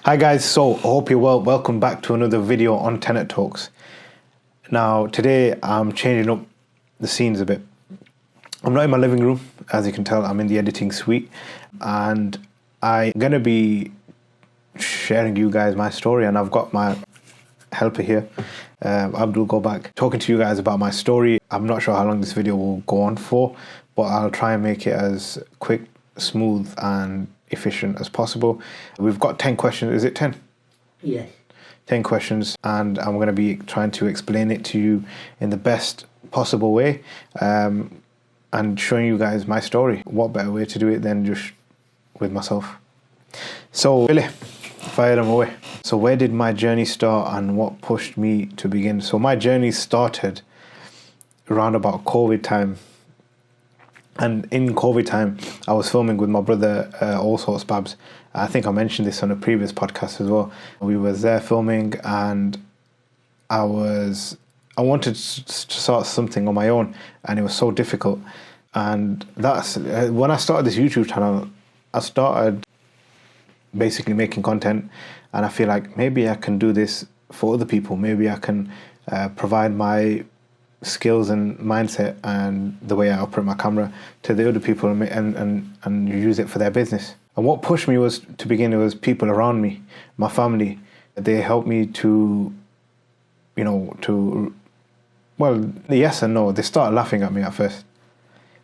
Hi guys, so I hope you're well. Welcome back to another video on TENET Talks. Now today I'm changing up the scenes a bit. I'm not in my living room, as you can tell. I'm in the editing suite, and I'm gonna be sharing you guys my story, and I've got my helper here, Abdul, go back, talking to you guys about my story. I'm not sure how long this video will go on for, but I'll try and make it as quick, smooth and efficient as possible. We've got 10 questions. Is it 10? Yes. 10 questions, and I'm going to be trying to explain it to you in the best possible way, and showing you guys my story. What better way to do it than just with myself? So, Billy, fire them away. So where did my journey start and what pushed me to begin? So my journey started around about COVID time. And in COVID time, I was filming with my brother, All Sorts Babs. I think I mentioned this on a previous podcast as well. We were there filming, and I wanted to start something on my own, and it was so difficult. And that's when I started this YouTube channel. I started basically making content, and I feel like maybe I can do this for other people. Maybe I can provide my skills and mindset and the way I operate my camera to the other people and use it for their business. And what pushed me was, to begin, it was people around me, my family. They helped me to, well, yes and no. They started laughing at me at first.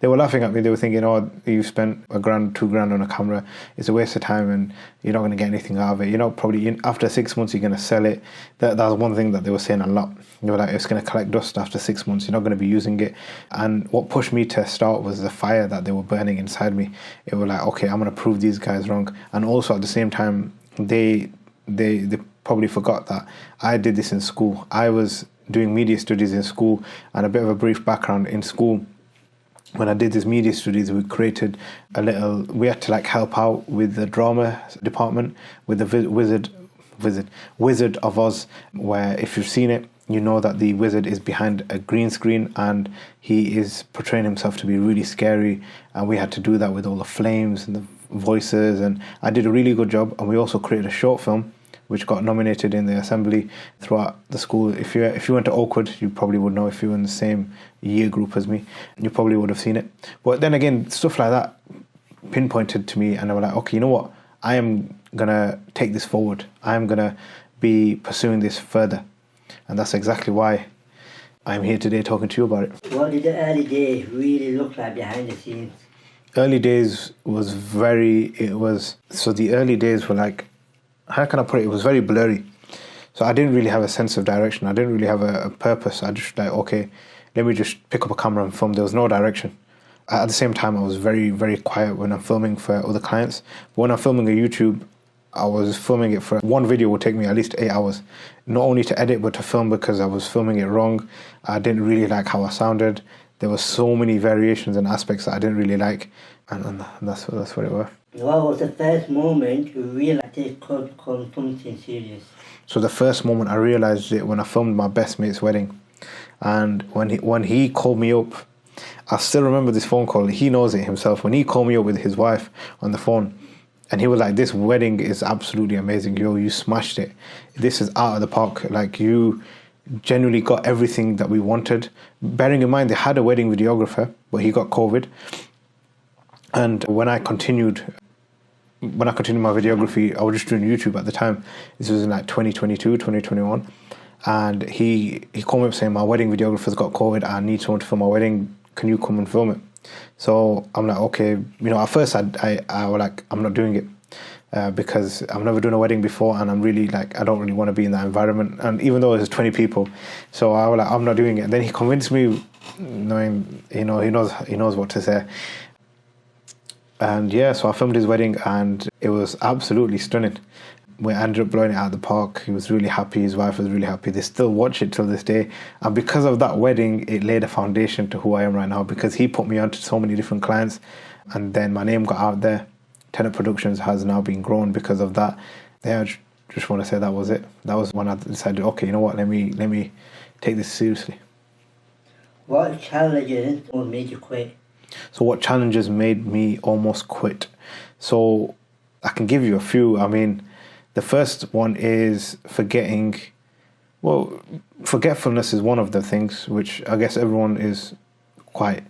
They were laughing at me. They were thinking, oh, you spent $1,000, $2,000 on a camera. It's a waste of time and you're not going to get anything out of it. Probably after 6 months, you're going to sell it. That was one thing that they were saying a lot. They were like, it's going to collect dust after 6 months. You're not going to be using it. And what pushed me to start was the fire that they were burning inside me. It was like, okay, I'm going to prove these guys wrong. And also at the same time, they probably forgot that I did this in school. I was doing media studies in school, and a bit of a brief background in school. When I did this media studies, we created we had to help out with the drama department, with the Wizard of Oz, where if you've seen it, you know that the wizard is behind a green screen and he is portraying himself to be really scary, and we had to do that with all the flames and the voices, and I did a really good job. And we also created a short film which got nominated in the assembly throughout the school. If you went to Oakwood, you probably would know. If you were in the same year group as me, you probably would have seen it. But then again, stuff like that pinpointed to me, and I was like, okay, you know what? I am gonna take this forward. I am gonna be pursuing this further, and that's exactly why I'm here today talking to you about it. What did the early days really look like behind the scenes? Early days was the early days were like, how can I put it? It was very blurry. So I didn't really have a sense of direction. I didn't really have a purpose. I just okay, let me just pick up a camera and film. There was no direction. At the same time, I was very, very quiet when I'm filming for other clients. But when I'm filming a YouTube, I was filming it for one video would take me at least 8 hours. Not only to edit, but to film, because I was filming it wrong. I didn't really like how I sounded. There were so many variations and aspects that I didn't really like. And that's what it was. What was the first moment you realized it could become something serious? So the first moment I realized it when I filmed my best mate's wedding, and when he called me up, I still remember this phone call. He knows it himself. When he called me up with his wife on the phone, and he was like, "This wedding is absolutely amazing, yo! You smashed it. This is out of the park. Like, you genuinely got everything that we wanted." Bearing in mind they had a wedding videographer, but he got COVID. And when I continued my videography, I was just doing YouTube at the time. This was in 2022, 2021. And he called me up saying, my wedding videographer's got COVID. I need someone to film my wedding. Can you come and film it? So I'm like, okay. At first I was like, I'm not doing it because I've never done a wedding before, and I'm really I don't really want to be in that environment. And even though there's 20 people, so I was like, I'm not doing it. And then he convinced me, knowing, he knows what to say. And yeah, so I filmed his wedding, and it was absolutely stunning. We ended up blowing it out of the park. He was really happy. His wife was really happy. They still watch it till this day. And because of that wedding, it laid a foundation to who I am right now, because he put me onto so many different clients. And then my name got out there. TENET Productions has now been grown because of that. Yeah, I just want to say that was it. That was when I decided, okay, you know what, let me take this seriously. What challenges made you quit? So what challenges made me almost quit? So I can give you a few. I mean, The first one is forgetting. Well, forgetfulness is one of the things which I guess everyone is quite,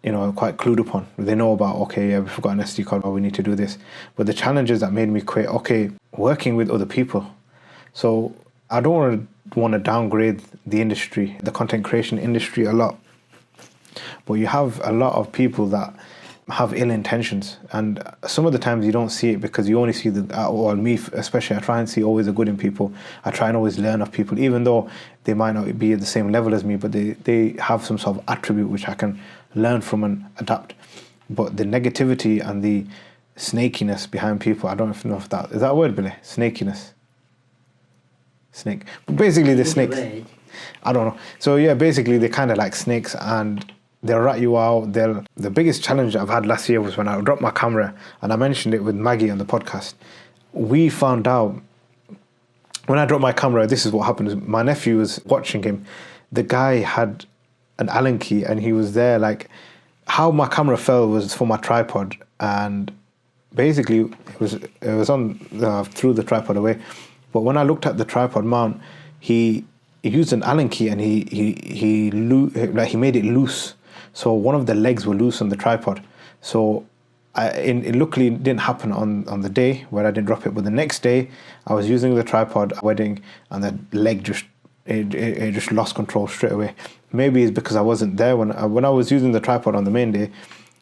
quite clued upon. They know about, okay, yeah, we forgot an SD card, but we need to do this. But the challenges that made me quit, okay, working with other people. So I don't want to downgrade the industry, the content creation industry a lot. But you have a lot of people that have ill intentions, and some of the times you don't see it because you only see or me especially, I try and see always the good in people. I try and always learn of people, even though they might not be at the same level as me, but they have some sort of attribute which I can learn from and adapt. But the negativity and the snakiness behind people, I don't know if that is that a word, Billy? Snakiness. Snake. But basically they're snakes. I don't know. So yeah, basically they're kind of like snakes, and they'll rat you out. The biggest challenge I've had last year was when I dropped my camera, and I mentioned it with Maggie on the podcast. We found out when I dropped my camera, this is what happened. My nephew was watching him. The guy had an Allen key, and he was there. Like, how my camera fell was for my tripod, and basically it was on threw the tripod away. But when I looked at the tripod mount, he used an Allen key, and he made it loose. So one of the legs were loose on the tripod. So it luckily didn't happen on the day where I didn't drop it. But the next day, I was using the tripod at a wedding, and the leg just lost control straight away. Maybe it's because I wasn't there when I was using the tripod on the main day.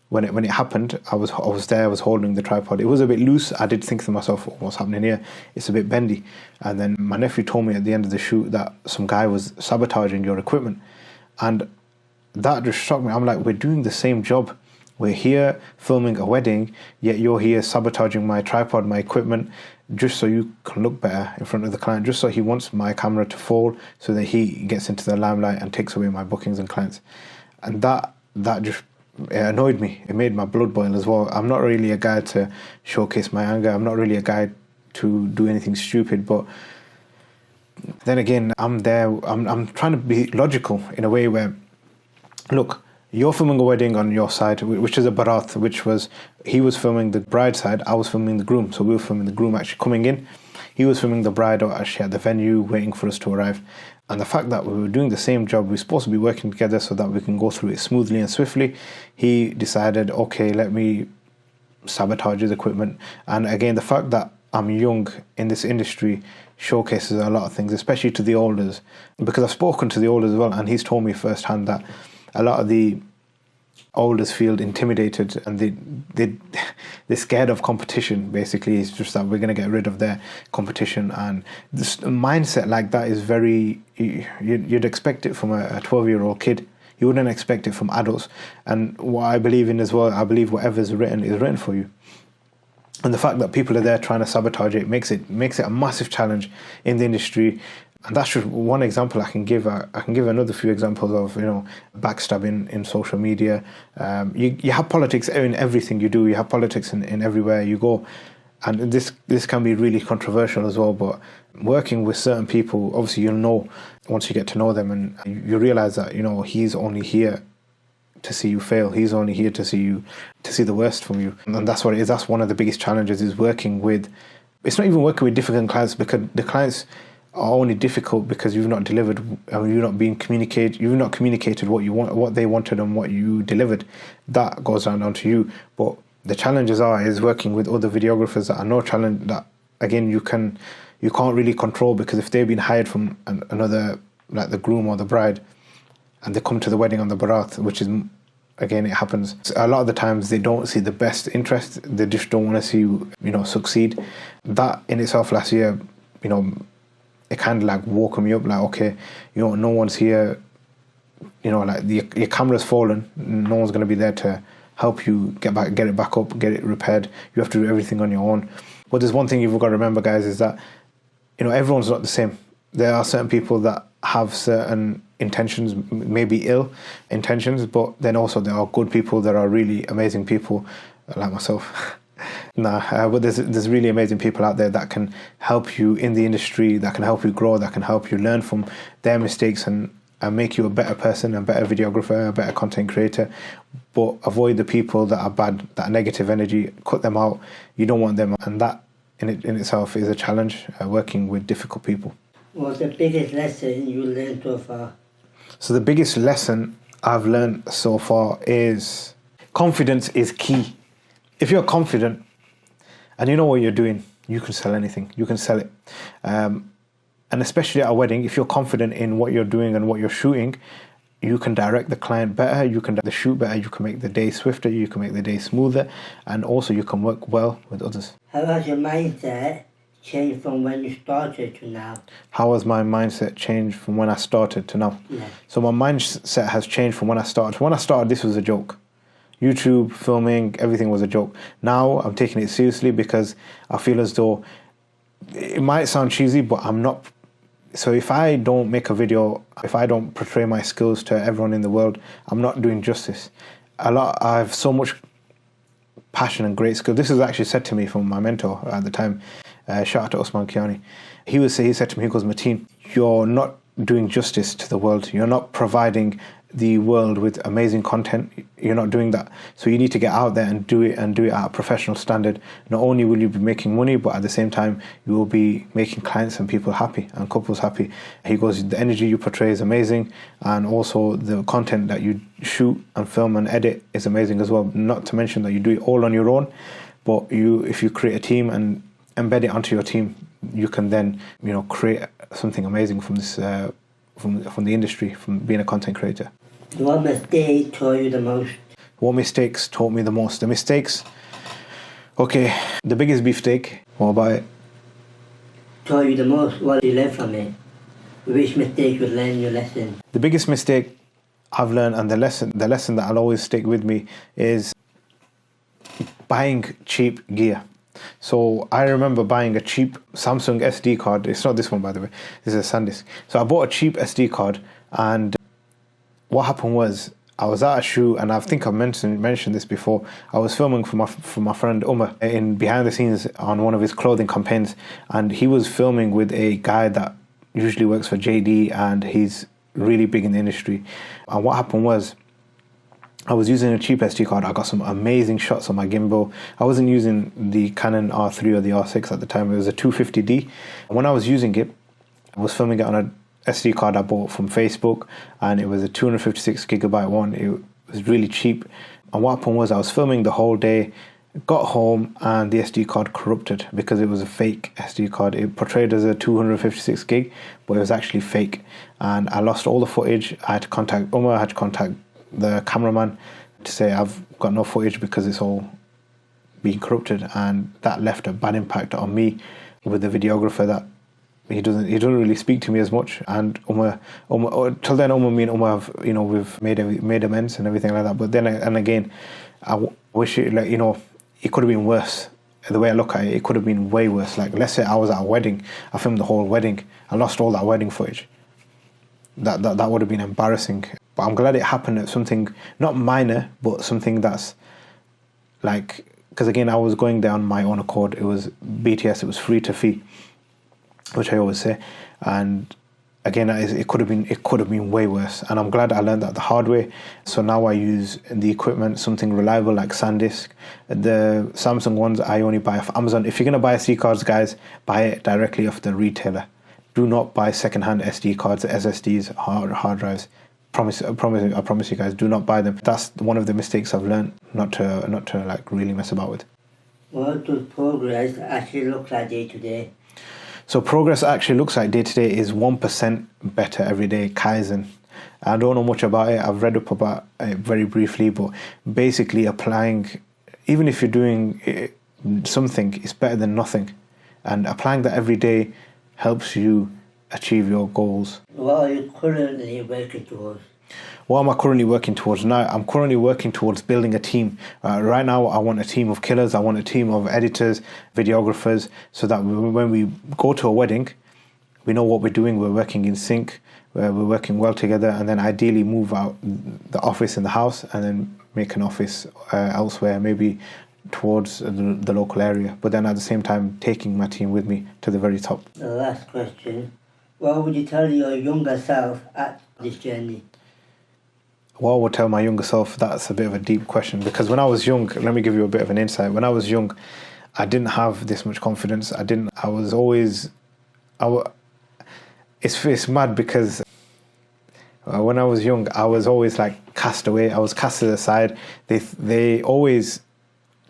When it happened, I was there. I was holding the tripod. It was a bit loose. I did think to myself, what's happening here? It's a bit bendy. And then my nephew told me at the end of the shoot that some guy was sabotaging your equipment, and that just shocked me. I'm like, we're doing the same job. We're here filming a wedding, yet you're here sabotaging my tripod, my equipment, just so you can look better in front of the client, just so he wants my camera to fall so that he gets into the limelight and takes away my bookings and clients. And that just it annoyed me. It made my blood boil as well. I'm not really a guy to showcase my anger. I'm not really a guy to do anything stupid, but then again, I'm there. I'm trying to be logical in a way where, look, you're filming a wedding on your side, which is a barat, he was filming the bride side, I was filming the groom. So we were filming the groom actually coming in. He was filming the bride actually at the venue, waiting for us to arrive. And the fact that we were doing the same job, we're supposed to be working together so that we can go through it smoothly and swiftly. He decided, okay, let me sabotage his equipment. And again, the fact that I'm young in this industry showcases a lot of things, especially to the elders, because I've spoken to the elders as well, and he's told me firsthand that a lot of the elders feel intimidated, and they're scared of competition. Basically, it's just that we're going to get rid of their competition, and this mindset like that is very, you'd expect it from a 12-year-old kid. You wouldn't expect it from adults. And what I believe in as well, I believe whatever's written is written for you. And the fact that people are there trying to sabotage it makes it a massive challenge in the industry. And that's just one example I can give. I can give another few examples of, backstabbing in social media. You have politics in everything you do. You have politics in everywhere you go. And this can be really controversial as well. But working with certain people, obviously you'll know once you get to know them, and you realize that, he's only here to see you fail. He's only here to see the worst from you. And that's what it is. That's one of the biggest challenges, is working with, it's not even working with difficult clients, because the clients are only difficult because you've not delivered, you've not communicated what you want, what they wanted, and what you delivered. That goes down to you. But the challenges is working with other videographers that are no challenge, that again you can't really control, because if they've been hired from another, like the groom or the bride, and they come to the wedding on the barat, which is, again, it happens a lot of the times, they don't see the best interest. They just don't want to see you succeed. That in itself last year, it kind of like woke me up, like, okay, no one's here, like your camera's fallen, no one's going to be there to help you get it back up, get it repaired. You have to do everything on your own. But there's one thing you've got to remember, guys, is that everyone's not the same. There are certain people that have certain intentions, maybe ill intentions, but then also there are good people, there are really amazing people like myself. But there's really amazing people out there that can help you in the industry, that can help you grow, that can help you learn from their mistakes and make you a better person, a better videographer, a better content creator. But avoid the people that are bad, that negative energy, cut them out. You don't want them. And that in itself is a challenge, working with difficult people. What's the biggest lesson you learned so far? So the biggest lesson I've learned so far is confidence is key. If you're confident and you know what you're doing, you can sell anything. You can sell it. And especially at a wedding, if you're confident in what you're doing and what you're shooting, you can direct the client better, you can the shoot better, you can make the day swifter, you can make the day smoother, and also you can work well with others. How has your mindset changed from when you started to now? How has my mindset changed from when I started to now? Yeah. So my mindset has changed from when I started. When I started, this was a joke. YouTube, filming, everything was a joke. Now I'm taking it seriously because I feel as though it might sound cheesy, but I'm not. So if I don't make a video, if I don't portray my skills to everyone in the world, I'm not doing justice. I have so much passion and great skill. This was actually said to me from my mentor at the time. Shout out to Osman Kiani. He said to me, he goes, Mateen, you're not doing justice to the world. You're not providing the world with amazing content. You're not doing that. So you need to get out there and do it at a professional standard. Not only will you be making money, but at the same time, you will be making clients and people happy and couples happy. He goes, the energy you portray is amazing. And also the content that you shoot and film and edit is amazing as well. Not to mention that you do it all on your own. But if you create a team and embed it onto your team, you can then, create something amazing from this, from the industry, from being a content creator. What mistake taught you the most? What mistakes taught me the most? The mistakes, okay, the biggest beefsteak, what about it? Taught you the most, what did you learn from it? Which mistake you learn your lesson? The biggest mistake I've learned, and the lesson that I'll always stick with me, is buying cheap gear. So I remember buying a cheap Samsung SD card. It's not this one, by the way. This is a SanDisk. So I bought a cheap SD card, and what happened was I was at a shoot, and I think I've mentioned this before. I was filming for my friend Umar in behind the scenes on one of his clothing campaigns, and he was filming with a guy that usually works for JD, and he's really big in the industry. And what happened was, I was using a cheap SD card. I got some amazing shots on my gimbal. I wasn't using the Canon R3 or the R6 at the time. It was a 250D. And when I was using it, I was filming it on a SD card I bought from Facebook, and it was a 256 gigabyte one. It was really cheap. And what happened was I was filming the whole day, got home, and the SD card corrupted because it was a fake SD card. It portrayed as a 256 gig, but it was actually fake. And I lost all the footage. I had to contact Umar, I had to contact the cameraman to say I've got no footage because it's all being corrupted, and that left a bad impact on me with the videographer, that he doesn't really speak to me as much. And Umar till then, me and Umar have, we've made amends and everything like that. But then and again, I wish it could have been worse. The way I look at it, it could have been way worse. Like, let's say I was at a wedding, I filmed the whole wedding, I lost all that wedding footage. That would have been embarrassing. But I'm glad it happened at something not minor, but something that's like, because again, I was going there on my own accord. It was BTS, it was free to fee, which I always say. And again, it could have been way worse. And I'm glad I learned that the hard way. So now I use the equipment, something reliable like SanDisk. The Samsung ones I only buy off Amazon. If you're going to buy SD cards, guys, buy it directly off the retailer. Do not buy secondhand SD cards, SSDs, hard drives. I promise you guys, do not buy them. That's one of the mistakes I've learned, not to like really mess about with. What does progress actually look like day to day? So progress actually looks like day to day is 1% better every day, Kaizen. I don't know much about it. I've read up about it very briefly, but basically applying, even if you're doing something, it's better than nothing. And applying that every day helps you achieve your goals. What are you currently working towards? What am I currently working towards now? I'm currently working towards building a team. Right now, I want a team of killers. I want a team of editors, videographers, so that when we go to a wedding, we know what we're doing. We're working in sync. We're working well together, and then ideally move out the office in the house and then make an office elsewhere, maybe towards the local area. But then at the same time, taking my team with me to the very top. The last question. What would you tell your younger self at this journey? What I would tell my younger self, that's a bit of a deep question, because when I was young, let me give you a bit of an insight. When I was young, I didn't have this much confidence. I was always, it's mad because when I was young, I was always like cast away. I was casted aside. They always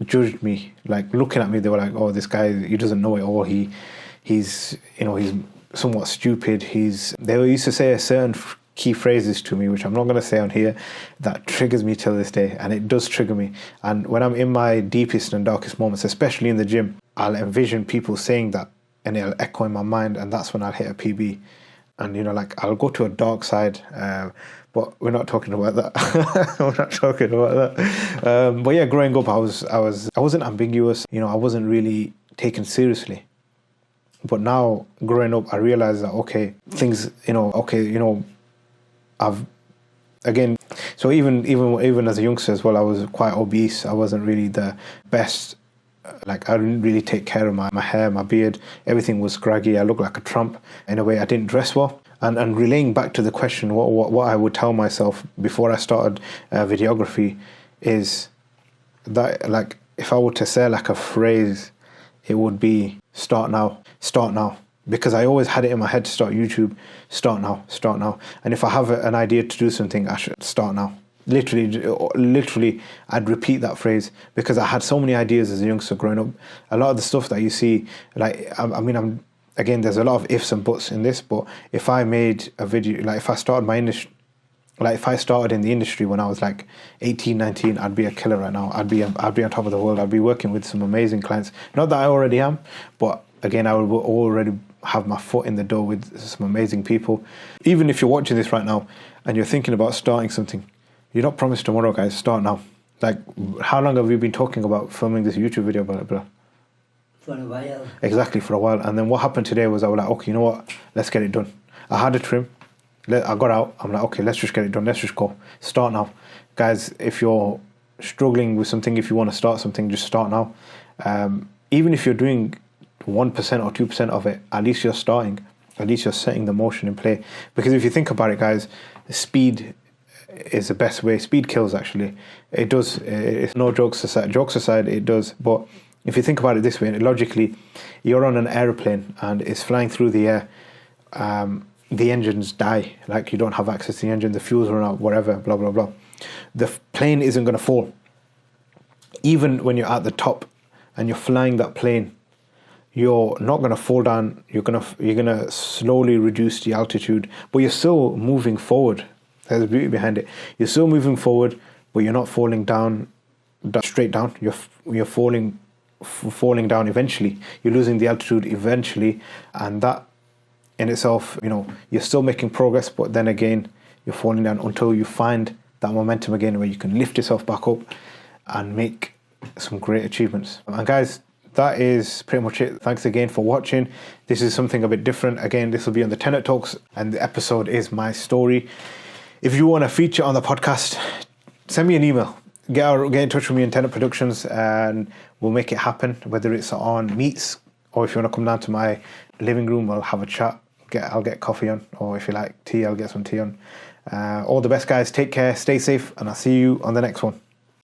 judged me, like looking at me. They were like, "Oh, this guy, he doesn't know it all. He's somewhat stupid." They used to say a certain key phrases to me, which I'm not going to say on here, that triggers me till this day, and it does trigger me. And when I'm in my deepest and darkest moments, especially in the gym, I'll envision people saying that, and it'll echo in my mind, and that's when I'll hit a PB. And like I'll go to a dark side, but we're not talking about that. We're not talking about that. But yeah, growing up, I wasn't ambiguous. I wasn't really taken seriously. But now, growing up, I realized that things. I've again. So even as a youngster as well, I was quite obese. I wasn't really the best. Like I didn't really take care of my hair, my beard. Everything was scraggy. I looked like a tramp. In a way, I didn't dress well. And relaying back to the question, what I would tell myself before I started videography is that, like, if I were to say like a phrase, it would be start now, because I always had it in my head to start YouTube, start now. And if I have an idea to do something, I should start now. Literally, I'd repeat that phrase because I had so many ideas as a youngster growing up. A lot of the stuff that you see, like, again, there's a lot of ifs and buts in this, but if I made a video, like if I started my industry, like if I started in the industry when I was like 18, 19, I'd be a killer right now. I'd be on top of the world. I'd be working with some amazing clients. Not that I already am, but again, I would already have my foot in the door with some amazing people. Even if you're watching this right now and you're thinking about starting something, you're not promised tomorrow, guys. Start now. Like, how long have we been talking about filming this YouTube video? Blah, blah. For a while. Exactly, for a while. And then what happened today was I was like, okay, you know what? Let's get it done. I had a trim. I got out. I'm like, okay, let's just get it done. Let's just go. Start now. Guys, if you're struggling with something, if you want to start something, just start now. Even if you're doing 1% or 2% of it, at least you're starting. At least you're setting the motion in play. Because if you think about it, guys, speed is the best way. Speed kills, actually. It does. It's no jokes aside. Jokes aside, it does. But if you think about it this way, logically, you're on an airplane and it's flying through the air. The engines die. Like, you don't have access to the engine. The fuel's run out, whatever, blah, blah, blah. The plane isn't going to fall. Even when you're at the top and you're flying that plane, you're not going to fall down. You're gonna slowly reduce the altitude, but you're still moving forward. There's beauty behind it. You're still moving forward, but you're not falling down straight down. You're falling down eventually. You're losing the altitude eventually, and that in itself, you're still making progress, but then again, you're falling down until you find that momentum again where you can lift yourself back up and make some great achievements. And guys, that is pretty much it. Thanks again for watching. This is something a bit different. Again, this will be on the TENET Talks, and the episode is my story. If you want to feature on the podcast, send me an email. Get in touch with me in TENET Productions, and we'll make it happen. Whether it's on meets, or if you want to come down to my living room, we'll have a chat. I'll get coffee on, or if you like tea, I'll get some tea on. All the best, guys. Take care, stay safe, and I'll see you on the next one.